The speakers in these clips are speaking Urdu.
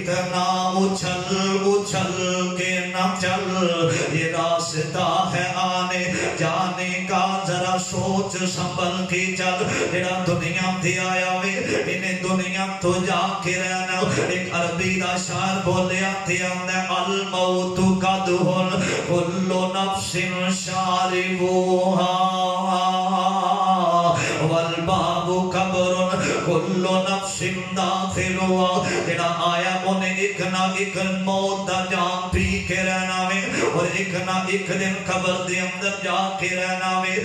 اتنا اچھل اچھل کے نہ چل، یہ راستہ ہے آنے جانے کا، ذرا سوچ سنبھل کے چل۔ جڑا دنیا تے آیا وے انہیں دنیا تو جا کے رہنا۔ ایک عربی دا شاعر بولیا تے آندہ الموت قدح کل نفس شاربوہا والباب قبر کل نفس داخلوہا۔ جڑا آیا انہیں ایک نہ ایک موت دا جام پی کے رہنا وے، اور ایک نہ ایک دن قبر دے اندر جا کے رہنا وے۔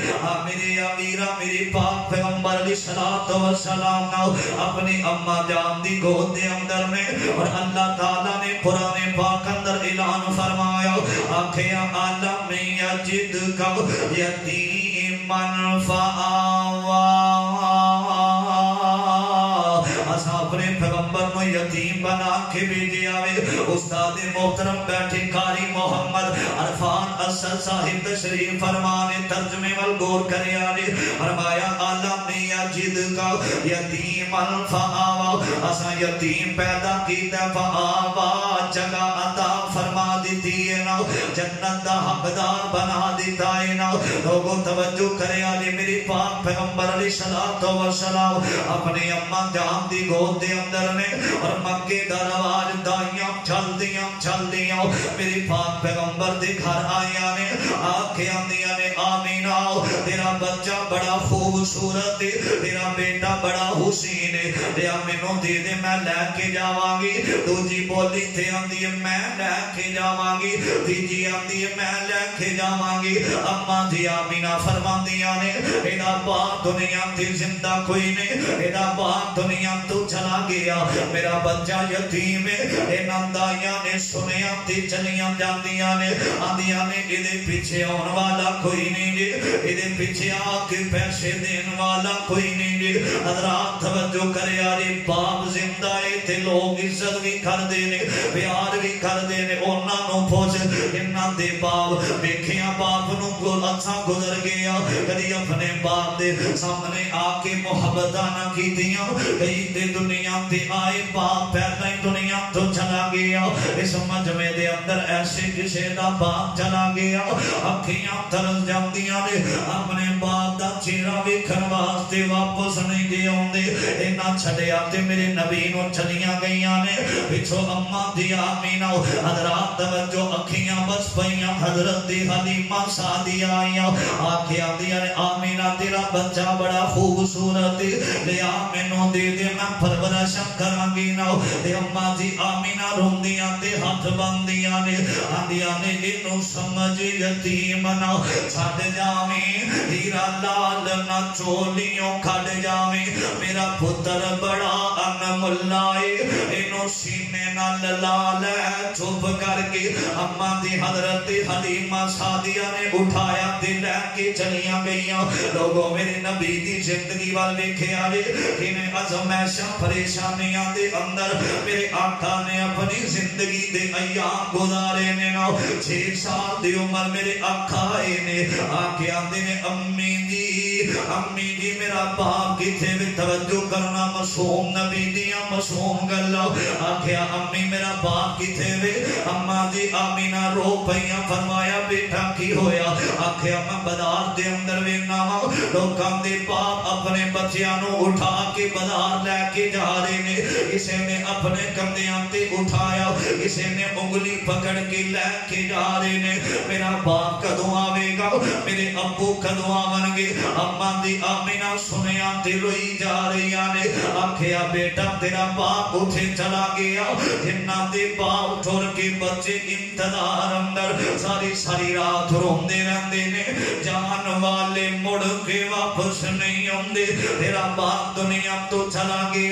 میری امیرہ میری پاک پیغمبر علیہ السلام ناؤ اپنی اماں جان دی گود دے اندر میں، اور اللہ تعالیٰ نے قرآن پاک اندر اعلان فرمایا آکھیا عالم یجد کا یتیمن فآوا۔ اسا اپنے پیغمبر نو یتیم بنا کے بھیجے آوے۔ استاد محترم بیٹھے قاری محمد عرفان اسد صاحب تشریف فرمانے ترجمے والگور کرے آنے فرمایا عالم یجد کا یتیمن فآوا۔ اسا یتیم پیدا کیتا فآوا، جگہ عطا فرما دیتی ہے نا، جنت دا حقدار بنا دیتا ہے نا۔ لوگوں توجہ کرے آنے میری پاک پیغمبر علیہ السلام اپنی اماں جان دی گود دے اندر نے، اور مکے دا رواج دائیاں چل دیاں میری پاک پیغمبر دے گھر آیا نے، آکھے آندیاں نے آمینہ تیرا بچہ بڑا خوبصورت ہے، تیرا بیٹا بڑا حسین ہے، دیا منوں دے دے میں لے کے جاواں گی۔ دوجی بولی تھے آندی میں لے کے جاواں گی، تیجی آندی میں لے کے جاواں گی۔ اماں جی آمینہ فرماندیاں نے اینا باپ دنیا تھی زندہ کوئی نہیں، اینا باپ دنیا تو چلا گیا، میرا بچہ یتیم ہے۔ اینا دائیاں نے سنیاں تھی چلیاں جاندیاں نے، آندیاں نے ادھے پیچھے آن والا کوئی نہیں جی، ادھے پیچھے آکے پیسے دین والا کوئی نہیں جی۔ حضرات توجہ کرے آرے باپ زندہ ہے تے لوگ عزت بھی کر دینے پیار بھی کر دینے، اونا نو پوچھ انہاں دے باپ دیکھیاں باپ نو اچھا گزر گیا، کدی اپنے باپ دے سامنے آکے محبتہ نہ کی دیاں، کئی دے دنیا تے آئے باپ پہلا ہی دنیا تو چلا گیا۔ اس مجمع دے اندر ایسے کسے دا باپ چلا گیا، اکھیاں ترس جاندیاں نے، اپنے باپ دا چہرہ ویکھن واسطے واپس نہیں گئے ہوندے۔ اینا چھڑے آتے میرے نبی نو چلیاں گئیاں نے، پچھو اماں دی آمینہ حضرات توجہ اکھیاں بس پئیاں، حضرت دی حلیمہ سعدیہ آئیاں، آکھے آندیاں نے آمینہ تیرا بچہ بڑا خوبصورت ہے، لیا مینوں دے دے میں پرورشاں کرانگی نا۔ تے اماں جی آمینہ روندیاں تے ہاتھ باندیاں نے، آندیاں نے انہوں سمجھ یتیم نہ چھڑ جاویں، ہیرا لال نہ چولیوں کھڑ جاویں، میرا پتر بڑا انمول لائے، انہوں سینے نہ لال ہے چھپ کر کے۔ اماں دی حضرت حلیمہ سعدیہ نے اٹھایا تے لے کے چلیاں گئیاں۔ لوگوں میرے نبی دی زندگی وال دیکھے آرے انہیں ازمیشاں پریشانیاں دے اندر میرے آقا نے اپنی زندگی دے ایام گزارے نے نا۔ 6 سال دی عمر میرے آقا نے آکے آندے نے امی جی میرا باپ کی تھے بھی توجہ کرنا مسوم نبی دیا مسوم گلہ، آکھیا امی میرا باپ کی تھے بھی، اماں جی آمینہ رو پہیاں فرمایا بیٹا کی ہویا، آکھیا میں بازار دے اندر وینا ہوں، لوگاں دے باپ اپنے بچیانوں اٹھا کے بازار لے کے جا رہے نے، اسے نے اپنے کندیاں تے اٹھایا، اسے نے انگلی پکڑ کے لے کے جا رہے نے، میرا باپ کدوں آوے گا، میرے ابو کدوں آون گے۔ اماں دی آمینہ سنیاں تے روئی جا رہی آنے، آکھیا بیٹا تیرا باپ اٹھے چلا گیا، جنہ دے باپ ٹھور کے بچے انتظار اندر ساری رات روندے رہندے نے، جان والے مڑ کے واپس نہیں ہوندے، تیرا باپ دنیا تو چلا گیا۔